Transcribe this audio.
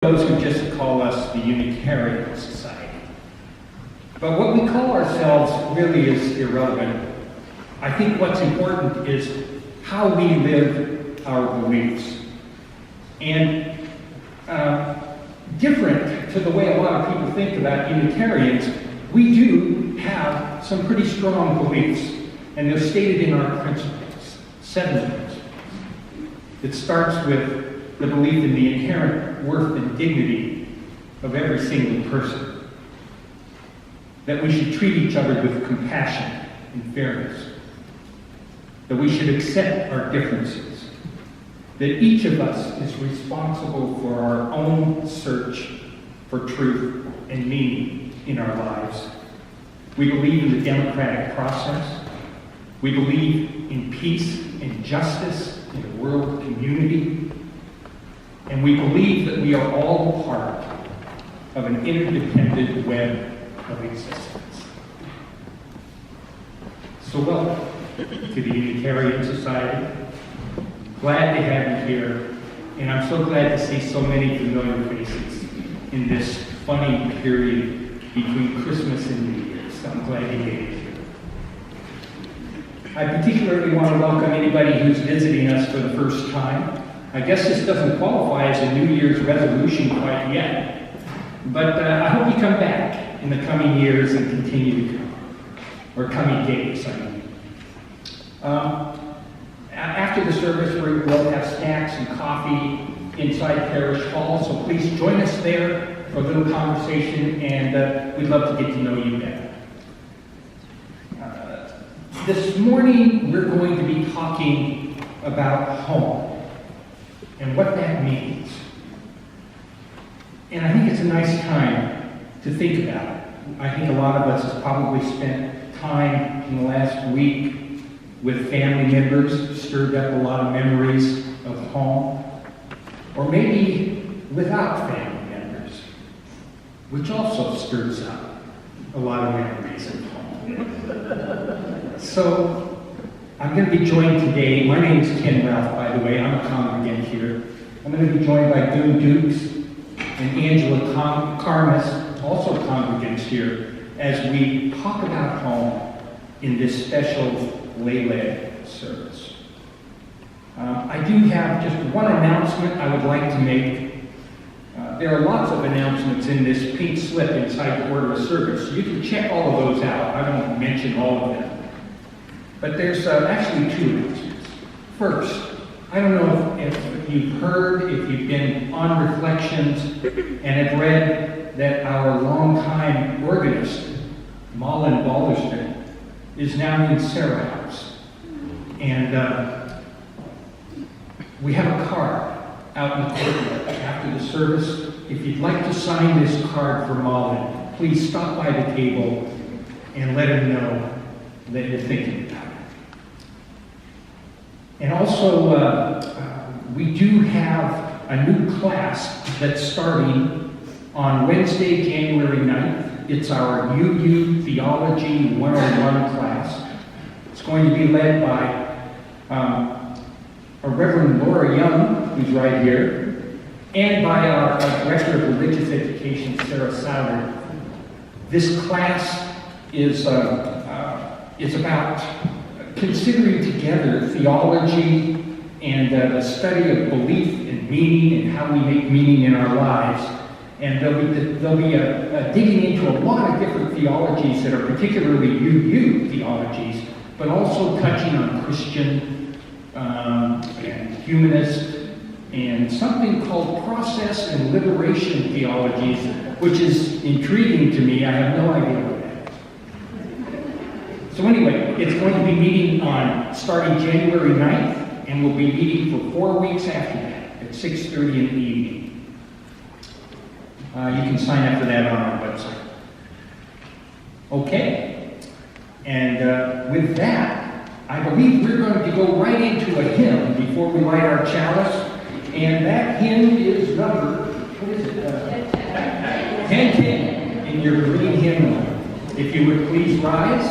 Those who just call us the Unitarian Society. But what we call ourselves really is irrelevant. I think what's important is how we live our beliefs. And different to the way a lot of people think about Unitarians, we do have some pretty strong beliefs, and they're stated in our principles, 7 principles. It starts with the belief in the inherent worth and dignity of every single person. That we should treat each other with compassion and fairness. That we should accept our differences. That each of us is responsible for our own search for truth and meaning in our lives. We believe in the democratic process. We believe in peace and justice in a world community. And we believe that we are all part of an interdependent web of existence. So welcome to the Unitarian Society. Glad to have you here, and I'm so glad to see so many familiar faces in this funny period between Christmas and New Year's. I'm glad you made it here. I particularly want to welcome anybody who's visiting us for the first time. I guess this doesn't qualify as a New Year's resolution quite yet, but I hope you come back in the coming years and continue to come, or coming days, I mean. After the service, we'll have snacks and coffee inside Parish Hall, so please join us there for a little conversation, and we'd love to get to know you better. This morning, we're going to be talking about home and what that means. And I think it's a nice time to think about it. I think a lot of us have probably spent time in the last week with family members, stirred up a lot of memories of home, or maybe without family members, which also stirs up a lot of memories of home. So, I'm going to be joined today. My name is Ken Ralph, by the way. I'm a congregant here. I'm going to be joined by Doon Dukes and Angela Carmas, also congregants here, as we talk about home in this special lay-led service. I do have just one announcement I would like to make. There are lots of announcements in this pink slip inside the order of service. You can check all of those out. I won't mention all of them. But there's actually 2 announcements. First, I don't know if you've heard, if you've been on Reflections and have read that our longtime organist, Malin Balderston, is now in Sarah House. And we have a card out in the courtyard after the service. If you'd like to sign this card for Malin, please stop by the table and let him know that you're thinking about it. And also, we do have a new class that's starting on Wednesday, January 9th. It's our UU Theology 101 class. It's going to be led by a Reverend Laura Young, who's right here, and by our Director of Religious Education, Sarah Souder. This class is about considering together theology and the study of belief and meaning and how we make meaning in our lives. And there'll be a digging into a lot of different theologies that are particularly UU theologies, but also touching on Christian and humanist and something called process and liberation theologies, which is intriguing to me. I have no idea what that is. So anyway, it's going to be meeting on starting January 9th, and we'll be meeting for 4 weeks after that at 6:30 in the evening. You can sign up for that on our website. Okay, and with that, I believe we're going to go right into a hymn before we light our chalice, and that hymn is number, what is it? 1010 in your green hymnal. If you would please rise.